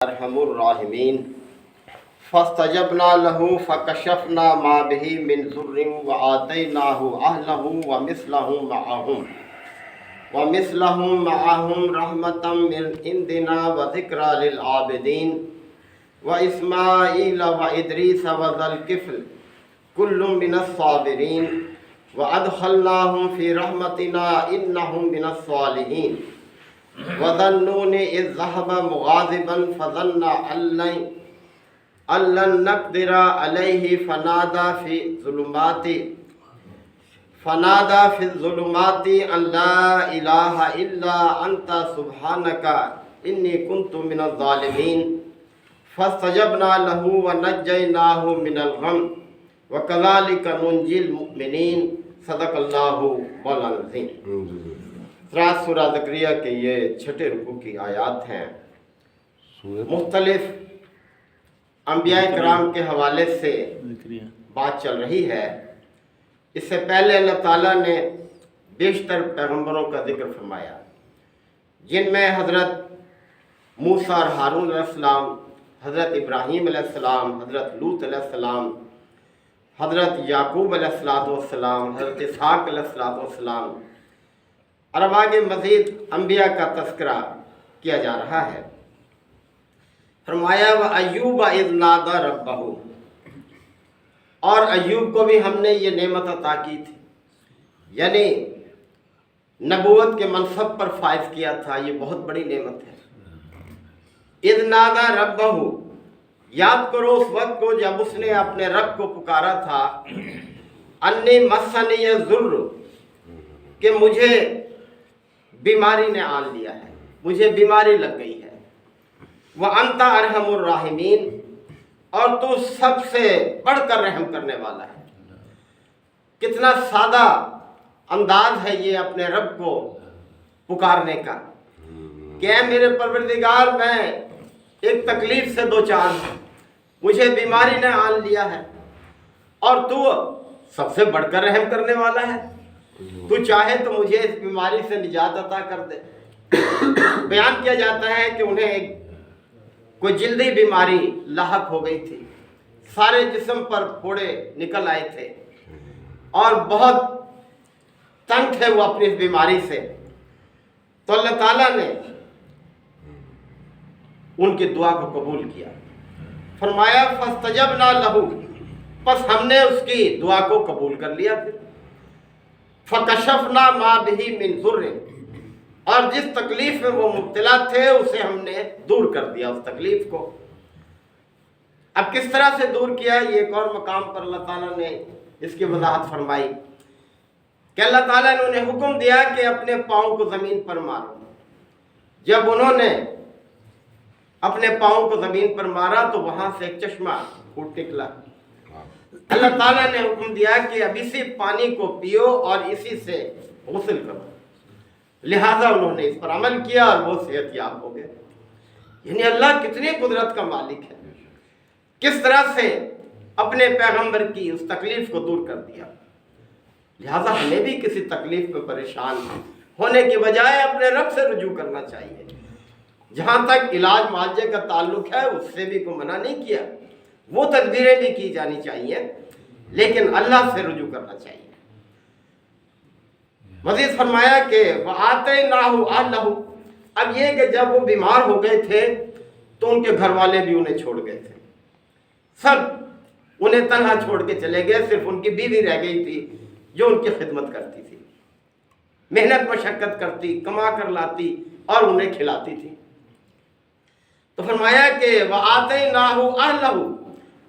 ارحم الراحمین فاستجبنا له فکشفنا ما به من ضر وآتیناہ اہلہ ومثلہم رحمتا من عندنا وذکرى للعابدین واسماعیل وادریس وذا الکفل کل من الصابرین وادخلناہم فی رحمتنا انہم من الصالحین وَظَنُّونِ إِذْ ذَهَبَ مُغَاضِبًا فَظَنَّ أَن لَّن نَّقْدِرَ عَلَيْهِ فَنَادَىٰ فِي الظُّلُمَاتِ أَن لَّا إِلَٰهَ إِلَّا أَنتَ سُبْحَانَكَ إِنِّي كُنتُ مِنَ الظَّالِمِينَ فَاسْتَجَبْنَا لَهُ وَنَجَّيْنَاهُ مِنَ الْغَمِّ وَكَذَٰلِكَ نُنجِي الْمُؤْمِنِينَ صدق اللہ مولانا العظیم۔ سورہ زکریا کے یہ چھٹے رکوع کی آیات ہیں۔ مختلف انبیاء کرام کے حوالے سے بات چل رہی ہے۔ اس سے پہلے اللہ تعالیٰ نے بیشتر پیغمبروں کا ذکر فرمایا، جن میں حضرت موسیٰ اور ہارون علیہ السلام، حضرت ابراہیم علیہ السلام، حضرت لوط علیہ السلام، حضرت یعقوب علیہ السلام، حضرت اسحاق علیہ السلام، اور اب آگے مزید انبیاء کا تذکرہ کیا جا رہا ہے۔ فرمایا وَأَيُّوبَ إِذْ نَادَىٰ رَبَّهُ، اور ایوب کو بھی ہم نے یہ نعمت عطا کی تھی، یعنی نبوت کے منصب پر فائز کیا تھا۔ یہ بہت بڑی نعمت ہے۔ اِذْ نَادَىٰ رَبَّهُ، یاد کرو اس وقت کو جب اس نے اپنے رب کو پکارا تھا، اَنِّي مَسَّنِيَ الضُّرُّ، کہ مجھے بیماری نے آن لیا ہے، مجھے بیماری لگ گئی ہے۔ وَأَنْتَ أَرْحَمُ الرَّاحِمِينَ، اور تو سب سے بڑھ کر رحم کرنے والا ہے۔ کتنا سادہ انداز ہے یہ اپنے رب کو پکارنے کا کہ اے میرے پروردگار، میں ایک تکلیف سے دوچار ہوں، مجھے بیماری نے آن لیا ہے، اور تو سب سے بڑھ کر رحم کرنے والا ہے۔ تو چاہے تو مجھے اس بیماری سے نجات عطا کر دے۔ بیان کیا جاتا ہے کہ انہیں کوئی جلدی بیماری لاحق ہو گئی تھی، سارے جسم پر پھوڑے نکل آئے تھے اور بہت تنگ تھے وہ اپنی اس بیماری سے۔ تو اللہ تعالیٰ نے ان کی دعا کو قبول کیا۔ فرمایا فاستجبنا لہ، پس ہم نے اس کی دعا کو قبول کر لیا۔ پھر فَكَشَفْنَا مَا بِهِ مِنْ ضُرٍّ، اور جس تکلیف میں وہ مبتلا تھے اسے ہم نے دور کر دیا، اس تکلیف کو۔ اب کس طرح سے دور کیا، یہ ایک اور مقام پر اللہ تعالیٰ نے اس کی وضاحت فرمائی کہ اللہ تعالیٰ نے انہیں حکم دیا کہ اپنے پاؤں کو زمین پر مارو۔ جب انہوں نے اپنے پاؤں کو زمین پر مارا تو وہاں سے ایک چشمہ پھوٹ نکلا۔ اللہ تعالیٰ نے حکم دیا کہ اب اسی پانی کو پیو اور اسی سے غسل کرو۔ لہٰذا انہوں نے اس پر عمل کیا اور وہ صحت یاب ہو گئے۔ یعنی اللہ کتنی قدرت کا مالک ہے، کس طرح سے اپنے پیغمبر کی اس تکلیف کو دور کر دیا۔ لہٰذا ہمیں بھی کسی تکلیف میں پریشان ہونے کے بجائے اپنے رب سے رجوع کرنا چاہیے۔ جہاں تک علاج معالجے کا تعلق ہے اس سے بھی کوئی منع نہیں کیا، وہ تدبیریں بھی کی جانی چاہیے، لیکن اللہ سے رجوع کرنا چاہیے۔ مزید فرمایا کہ وَآتَيْنَاهُ أَهْلَهُ، اب یہ کہ جب وہ بیمار ہو گئے تھے تو ان کے گھر والے بھی انہیں چھوڑ گئے تھے، سب انہیں تنہا چھوڑ کے چلے گئے، صرف ان کی بیوی رہ گئی تھی جو ان کی خدمت کرتی تھی، محنت مشقت کرتی، کما کر لاتی اور انہیں کھلاتی تھی۔ تو فرمایا کہ وَآتَيْنَاهُ أَهْلَهُ،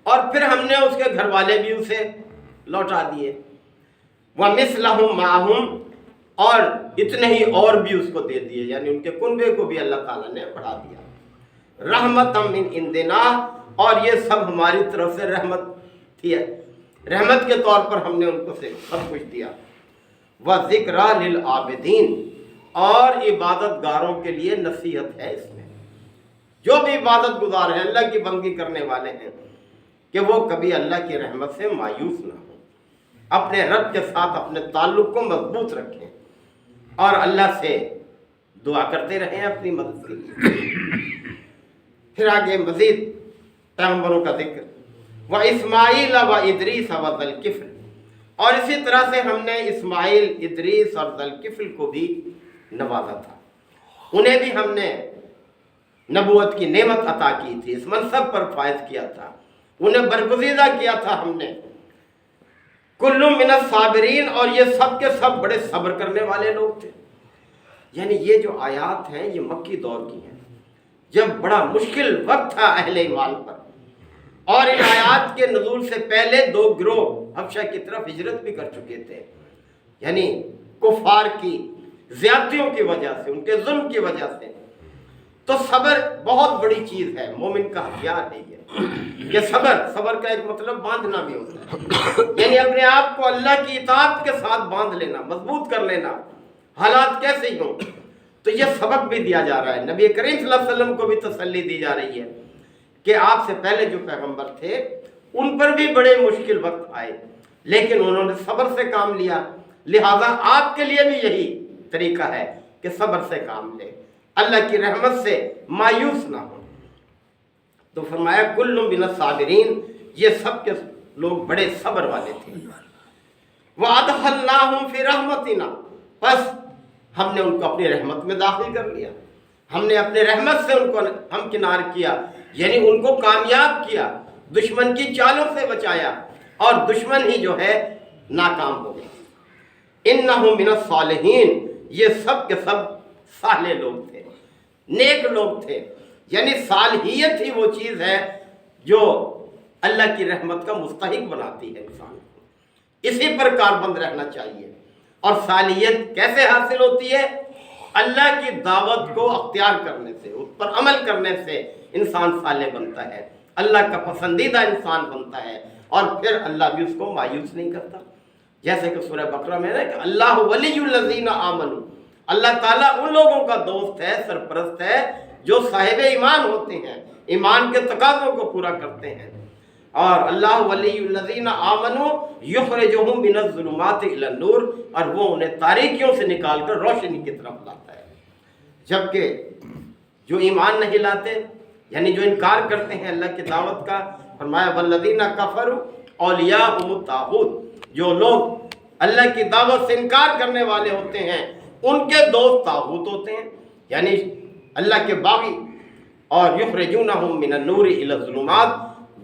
اور پھر ہم نے اس کے گھر والے بھی اسے لوٹا دیے۔ وَمِثْلَهُمْ مَعَهُمْ، اور اتنے ہی اور بھی اس کو دے دیے، یعنی ان کے کنبے کو بھی اللہ تعالیٰ نے بڑھا دیا۔ رحمتم من عندنا، اور یہ سب ہماری طرف سے رحمت تھی، رحمت کے طور پر ہم نے ان کو سب کچھ دیا۔ وَذِكْرَىٰ لِلْعَابِدِينَ، اور عبادت گاروں کے لیے نصیحت ہے اس میں، جو بھی عبادت گزار ہیں، اللہ کی بندگی کرنے والے ہیں، کہ وہ کبھی اللہ کی رحمت سے مایوس نہ ہوں، اپنے رب کے ساتھ اپنے تعلق کو مضبوط رکھیں اور اللہ سے دعا کرتے رہیں اپنی مدد کے لیے۔ پھر آگے مزید پیغمبروں کا ذکر، و اسماعیل و ادریس و ذوالکفل، اور اسی طرح سے ہم نے اسماعیل، ادریس اور ذوالکفل کو بھی نوازا تھا، انہیں بھی ہم نے نبوت کی نعمت عطا کی تھی، اس منصب پر فائز کیا تھا، انہیں برگزیدہ کیا تھا ہم نے، کل من الصابرین، اور یہ سب کے سب بڑے صبر کرنے والے لوگ تھے۔ یعنی یہ جو آیات ہیں یہ مکی دور کی ہیں، جب بڑا مشکل وقت تھا اہل ایمان پر، اور ان آیات کے نزول سے پہلے 2 گروہ حبشہ کی طرف ہجرت بھی کر چکے تھے، یعنی کفار کی زیادتیوں کی وجہ سے، ان کے ظلم کی وجہ سے۔ تو صبر بہت بڑی چیز ہے، مومن کا ہتھیار ہے یہ صبر کا ایک مطلب باندھنا بھی ہوتا ہے، یعنی اپنے آپ کو اللہ کی اطاعت کے ساتھ باندھ لینا، مضبوط کر لینا، حالات کیسے ہی ہوں۔ تو یہ سبق بھی دیا جا رہا ہے، نبی کریم صلی اللہ علیہ وسلم کو بھی تسلی دی جا رہی ہے کہ آپ سے پہلے جو پیغمبر تھے ان پر بھی بڑے مشکل وقت آئے، لیکن انہوں نے صبر سے کام لیا، لہذا آپ کے لیے بھی یہی طریقہ ہے کہ صبر سے کام لے، اللہ کی رحمت سے مایوس نہ ہو۔ تو فرمایا کل من الصابرین، یہ سب کے لوگ بڑے صبر والے تھے۔ وَأَدْخَلْنَاهُمْ فِي رَحْمَتِنَا، بس ہم نے ان کو اپنی رحمت میں داخل کر لیا، ہم نے اپنے رحمت سے ان کو ہمکنار کیا، یعنی ان کو کامیاب کیا، دشمن کی چالوں سے بچایا، اور دشمن ہی جو ہے ناکام ہو گیا۔ اِنَّهُمْ مِنَ الصَّالِحِينَ، یہ سب کے سب صالح لوگ تھے، نیک لوگ تھے، یعنی صالحیت ہی وہ چیز ہے جو اللہ کی رحمت کا مستحق بناتی ہے انسان کو، اسی پر کاربند رہنا چاہیے۔ اور صالحیت کیسے حاصل ہوتی ہے؟ اللہ کی دعوت کو اختیار کرنے سے، اس پر عمل کرنے سے انسان صالح بنتا ہے، اللہ کا پسندیدہ انسان بنتا ہے، اور پھر اللہ بھی اس کو مایوس نہیں کرتا، جیسے کہ سورہ بقرہ میں ہے کہ اللہ ولی الذین آمنوا، اللہ تعالیٰ ان لوگوں کا دوست ہے، سرپرست ہے جو صاحب ایمان ہوتے ہیں، ایمان کے تقاضوں کو پورا کرتے ہیں۔ اور اللہ ولی الذین آمنوا یخرجہم من الظلمات الی النور، اور وہ انہیں تاریکیوں سے نکال کر روشنی کی طرف لاتا ہے۔ جبکہ جو ایمان نہیں لاتے، یعنی جو انکار کرتے ہیں اللہ کی دعوت کا، فرمایا والذین کفروا اولیاءہم الطاغوت، جو لوگ اللہ کی دعوت سے انکار کرنے والے ہوتے ہیں ان کے دوست طاغوت ہوتے ہیں، یعنی اللہ کے باغی، اور یخرجونہم من النور الی الظلمات،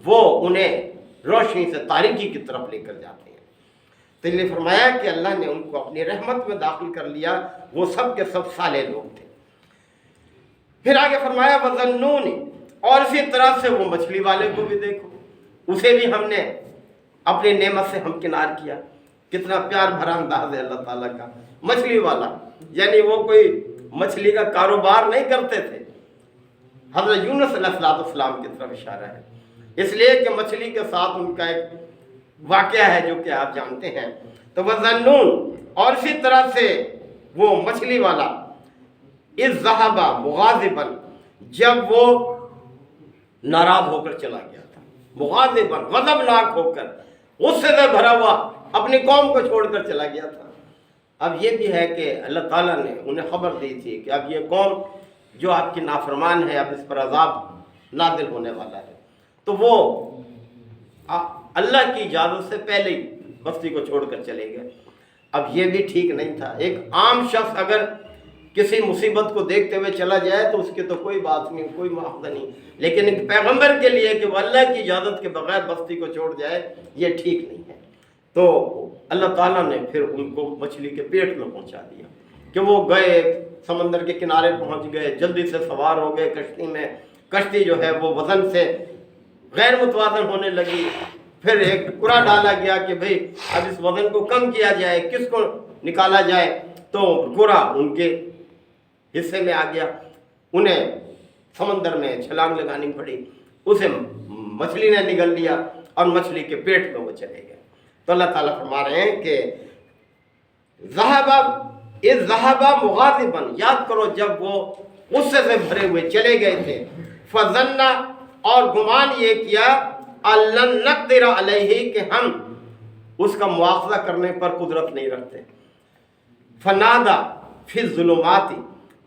وہ انہیں روشنی سے تاریکی کی طرف لے کر جاتے ہیں۔ تو یہ فرمایا کہ اللہ نے ان کو اپنی رحمت میں داخل کر لیا، وہ سب کے سب صالح لوگ تھے۔ پھر آگے فرمایا وَظَنُّونِ، اور اسی طرح سے وہ مچھلی والے کو بھی دیکھو، اسے بھی ہم نے اپنی نعمت سے ہمکنار کیا، کتنا پیار بھرا انداز ہے اللہ تعالیٰ کا۔ مچھلی والا یعنی وہ کوئی مچھلی کا کاروبار نہیں کرتے تھے، حضرت یونس علیہ السلام کی طرف اشارہ ہے، اس لیے کہ مچھلی کے ساتھ ان کا ایک واقعہ ہے جو کہ آپ جانتے ہیں۔ تو وَظَنُّونَ، اور اسی طرح سے وہ مچھلی والا اِذ ذَهَبَ مُغَاضِبًا، جب وہ ناراض ہو کر چلا گیا تھا، مغاضباً، غضبناک ہو کر، غصے سے بھرا ہوا اپنی قوم کو چھوڑ کر چلا گیا تھا۔ اب یہ بھی ہے کہ اللہ تعالیٰ نے انہیں خبر دی تھی کہ اب یہ قوم جو آپ کی نافرمان ہے، اب اس پر عذاب نازل ہونے والا ہے، تو وہ اللہ کی اجازت سے پہلے ہی بستی کو چھوڑ کر چلے گئے۔ اب یہ بھی ٹھیک نہیں تھا، ایک عام شخص اگر کسی مصیبت کو دیکھتے ہوئے چلا جائے تو اس کی تو کوئی بات نہیں، کوئی معاوضہ نہیں، لیکن ایک پیغمبر کے لیے کہ وہ اللہ کی اجازت کے بغیر بستی کو چھوڑ جائے، یہ ٹھیک نہیں ہے۔ تو اللہ تعالیٰ نے پھر ان کو مچھلی کے پیٹ میں پہنچا دیا کہ وہ گئے، سمندر کے کنارے پہنچ گئے، جلدی سے سوار ہو گئے کشتی میں، کشتی جو ہے وہ وزن سے غیر متوازن ہونے لگی، پھر ایک ٹکڑا ڈالا گیا کہ بھئی اب اس وزن کو کم کیا جائے، کس کو نکالا جائے، تو ٹکڑا ان کے حصے میں آ گیا، انہیں سمندر میں چھلانگ لگانی پڑی، اسے مچھلی نے نگل لیا اور مچھلی کے پیٹ میں وہ چلے گئے۔ تو اللہ تعالیٰ فرما رہے ہیں کہ اِذ ذَهَبَ مُغَاضِبًا، یاد کرو جب وہ غصے سے بھرے ہوئے چلے گئے تھے، فَظَنَّ، اور گمان یہ کیا، أَلَّن نَقْدِرَ عَلَيْهِ، کہ ہم اس کا مواخذہ کرنے پر قدرت نہیں رکھتے، فَنَادَى فِي الظُّلُمَاتِ،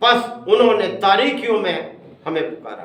پس انہوں نے تاریکیوں میں ہمیں پکارا،